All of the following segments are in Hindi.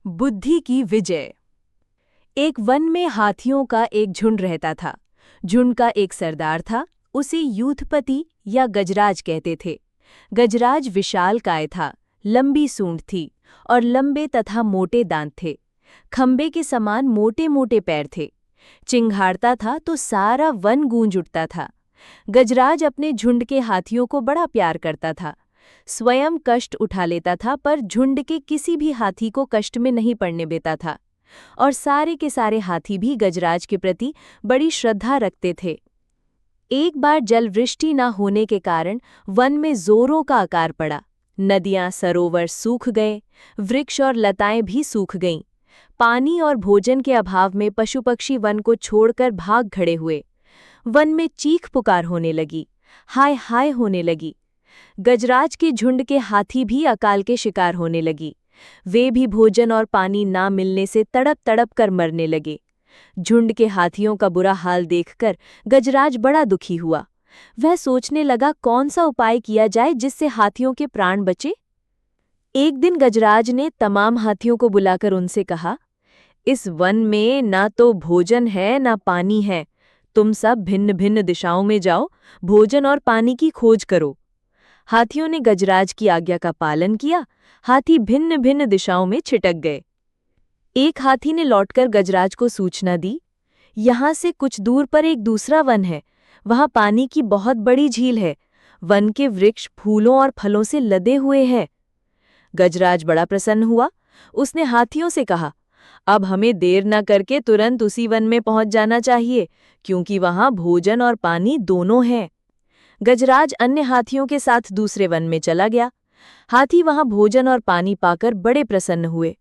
बुद्धि की विजय। एक वन में हाथियों का एक झुंड रहता था। झुंड का एक सरदार था, उसे यूथपति या गजराज कहते थे। गजराज विशालकाय था, लंबी सूंड थी और लंबे तथा मोटे दांत थे। खंबे के समान मोटे मोटे पैर थे। चिंघाड़ता था तो सारा वन गूंज उठता था। गजराज अपने झुंड के हाथियों को बड़ा प्यार करता था। स्वयं कष्ट उठा लेता था पर झुंड के किसी भी हाथी को कष्ट में नहीं पड़ने देता था। और सारे के सारे हाथी भी गजराज के प्रति बड़ी श्रद्धा रखते थे। एक बार जलवृष्टि न होने के कारण वन में जोरों का अकाल पड़ा। नदियां सरोवर सूख गए, वृक्ष और लताएं भी सूख गईं। पानी और भोजन के अभाव में पशु पक्षी वन को छोड़कर भाग खड़े हुए। वन में चीख पुकार होने लगी, हाय हाय होने लगी। गजराज के झुंड के हाथी भी अकाल के शिकार होने लगी। वे भी भोजन और पानी ना मिलने से तड़प तड़प कर मरने लगे। झुंड के हाथियों का बुरा हाल देखकर गजराज बड़ा दुखी हुआ। वह सोचने लगा कौन सा उपाय किया जाए जिससे हाथियों के प्राण बचे। एक दिन गजराज ने तमाम हाथियों को बुलाकर उनसे कहा, इस वन में ना तो भोजन है ना पानी है। तुम सब भिन्न भिन्न दिशाओं में जाओ, भोजन और पानी की खोज करो। हाथियों ने गजराज की आज्ञा का पालन किया। हाथी भिन्न भिन्न दिशाओं में छिटक गए। एक हाथी ने लौटकर गजराज को सूचना दी, यहाँ से कुछ दूर पर एक दूसरा वन है। वहाँ पानी की बहुत बड़ी झील है। वन के वृक्ष फूलों और फलों से लदे हुए हैं। गजराज बड़ा प्रसन्न हुआ। उसने हाथियों से कहा, अब हमें देर न करके तुरंत उसी वन में पहुंच जाना चाहिए, क्योंकि वहाँ भोजन और पानी दोनों हैं। गजराज अन्य हाथियों के साथ दूसरे वन में चला गया। हाथी वहां भोजन और पानी पाकर बड़े प्रसन्न हुए।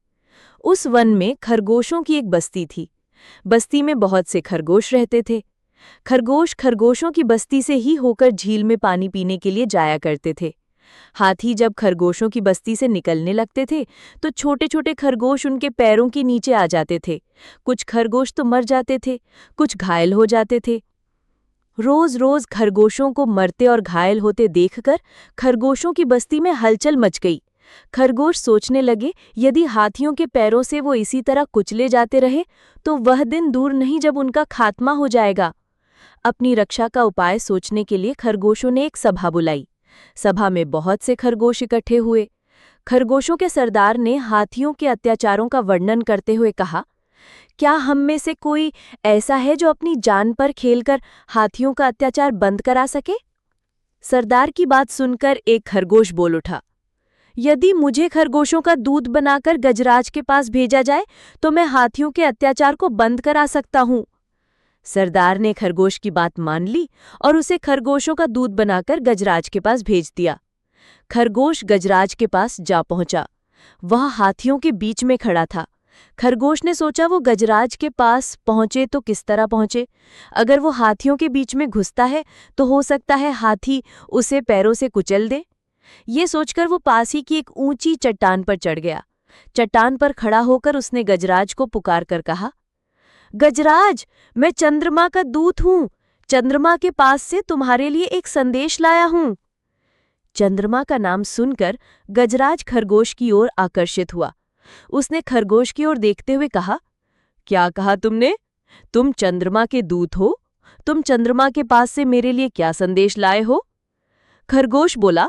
उस वन में खरगोशों की एक बस्ती थी। बस्ती में बहुत से खरगोश रहते थे। खरगोश खरगोशों की बस्ती से ही होकर झील में पानी पीने के लिए जाया करते थे। हाथी जब खरगोशों की बस्ती से निकलने लगते थे तो छोटे छोटे खरगोश उनके पैरों के नीचे आ जाते थे। कुछ खरगोश तो मर जाते थे, कुछ घायल हो जाते थे। रोज रोज खरगोशों को मरते और घायल होते देखकर खरगोशों की बस्ती में हलचल मच गई। खरगोश सोचने लगे, यदि हाथियों के पैरों से वो इसी तरह कुचले जाते रहे तो वह दिन दूर नहीं जब उनका खात्मा हो जाएगा। अपनी रक्षा का उपाय सोचने के लिए खरगोशों ने एक सभा बुलाई। सभा में बहुत से खरगोश इकट्ठे हुए। खरगोशों के सरदार ने हाथियों के अत्याचारों का वर्णन करते हुए कहा, क्या हम में से कोई ऐसा है जो अपनी जान पर खेलकर हाथियों का अत्याचार बंद करा सके? सरदार की बात सुनकर एक खरगोश बोल उठा, यदि मुझे खरगोशों का दूध बनाकर गजराज के पास भेजा जाए तो मैं हाथियों के अत्याचार को बंद करा सकता हूं। सरदार ने खरगोश की बात मान ली और उसे खरगोशों का दूध बनाकर गजराज के पास भेज दिया। खरगोश गजराज के पास जा पहुंचा। वह हाथियों के बीच में खड़ा था। खरगोश ने सोचा वो गजराज के पास पहुंचे तो किस तरह पहुंचे। अगर वो हाथियों के बीच में घुसता है तो हो सकता है हाथी उसे पैरों से कुचल दे। ये सोचकर वो पास ही की एक ऊंची चट्टान पर चढ़ गया। चट्टान पर खड़ा होकर उसने गजराज को पुकार कर कहा, गजराज, मैं चंद्रमा का दूत हूं। चंद्रमा के पास से तुम्हारे लिए एक संदेश लाया हूं। चंद्रमा का नाम सुनकर गजराज खरगोश की ओर आकर्षित हुआ। उसने खरगोश की ओर देखते हुए कहा, क्या कहा तुमने? तुम चंद्रमा के दूत हो? तुम चंद्रमा के पास से मेरे लिए क्या संदेश लाए हो? खरगोश बोला,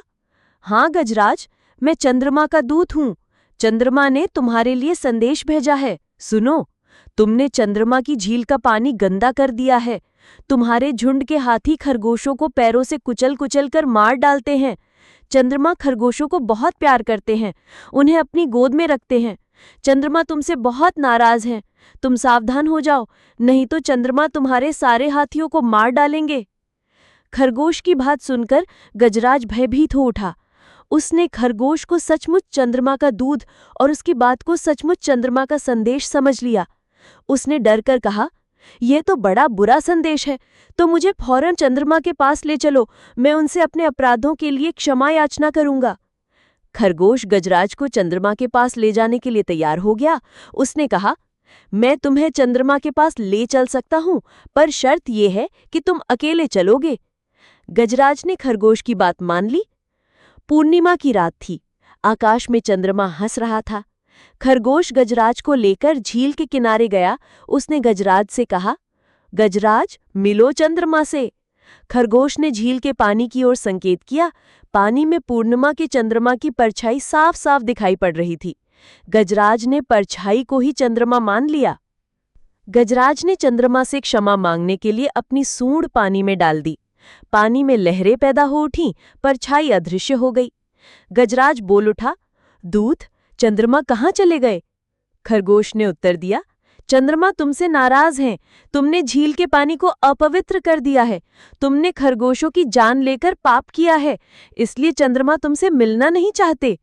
हाँ गजराज, मैं चंद्रमा का दूत हूं। चंद्रमा ने तुम्हारे लिए संदेश भेजा है। सुनो, तुमने चंद्रमा की झील का पानी गंदा कर दिया है। तुम्हारे झुंड के हाथी खरगोशों को पैरों से कुचल कुचल कर मार डालते हैं। चंद्रमा खरगोशों को बहुत प्यार करते हैं, उन्हें अपनी गोद में रखते हैं। चंद्रमा तुमसे बहुत नाराज हैं। तुम सावधान हो जाओ, नहीं तो चंद्रमा तुम्हारे सारे हाथियों को मार डालेंगे। खरगोश की बात सुनकर गजराज भयभीत हो उठा। उसने खरगोश को सचमुच चंद्रमा का दूध और उसकी बात को सचमुच चंद्रमा का संदेश समझ लिया। उसने डर कर कहा, ये तो बड़ा बुरा संदेश है, तो मुझे फौरन चंद्रमा के पास ले चलो। मैं उनसे अपने अपराधों के लिए क्षमा याचना करूंगा। खरगोश गजराज को चंद्रमा के पास ले जाने के लिए तैयार हो गया। उसने कहा, मैं तुम्हें चंद्रमा के पास ले चल सकता हूं, पर शर्त यह है कि तुम अकेले चलोगे। गजराज ने खरगोश की बात मान ली। पूर्णिमा की रात थी। आकाश में चंद्रमा हंस रहा था। खरगोश गजराज को लेकर झील के किनारे गया। उसने गजराज से कहा, गजराज, मिलो चंद्रमा से। खरगोश ने झील के पानी की ओर संकेत किया। पानी में पूर्णिमा के चंद्रमा की परछाई साफ साफ दिखाई पड़ रही थी। गजराज ने परछाई को ही चंद्रमा मान लिया। गजराज ने चंद्रमा से क्षमा मांगने के लिए अपनी सूंड पानी में डाल दी। पानी में लहरें पैदा हो उठीं, परछाई अदृश्य हो गई। गजराज बोल उठा, दूत, चंद्रमा कहाँ चले गए? खरगोश ने उत्तर दिया, चंद्रमा तुमसे नाराज हैं। तुमने झील के पानी को अपवित्र कर दिया है। तुमने खरगोशों की जान लेकर पाप किया है, इसलिए चंद्रमा तुमसे मिलना नहीं चाहते।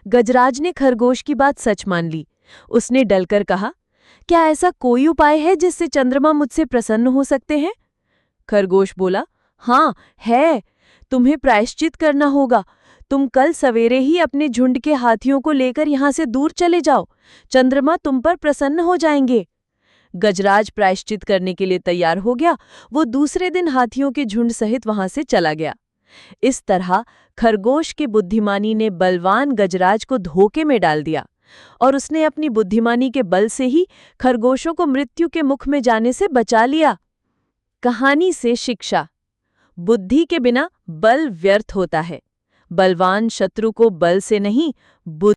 गजराज ने खरगोश की बात सच मान ली। उसने डलकर कहा, क्या ऐसा कोई उपाय है जिससे चंद्रमा मुझसे प्रसन्न हो सकते हैं? खरगोश बोला, हाँ है। तुम्हें प्रायश्चित करना होगा। तुम कल सवेरे ही अपने झुंड के हाथियों को लेकर यहां से दूर चले जाओ। चंद्रमा तुम पर प्रसन्न हो जाएंगे। गजराज प्रायश्चित करने के लिए तैयार हो गया। वो दूसरे दिन हाथियों के झुंड सहित वहां से चला गया। इस तरह खरगोश की बुद्धिमानी ने बलवान गजराज को धोखे में डाल दिया और उसने अपनी बुद्धिमानी के बल से ही खरगोशों को मृत्यु के मुख में जाने से बचा लिया। कहानी से शिक्षा। बुद्धि के बिना बल व्यर्थ होता है। बलवान शत्रु को बल से नहीं, बुद्धि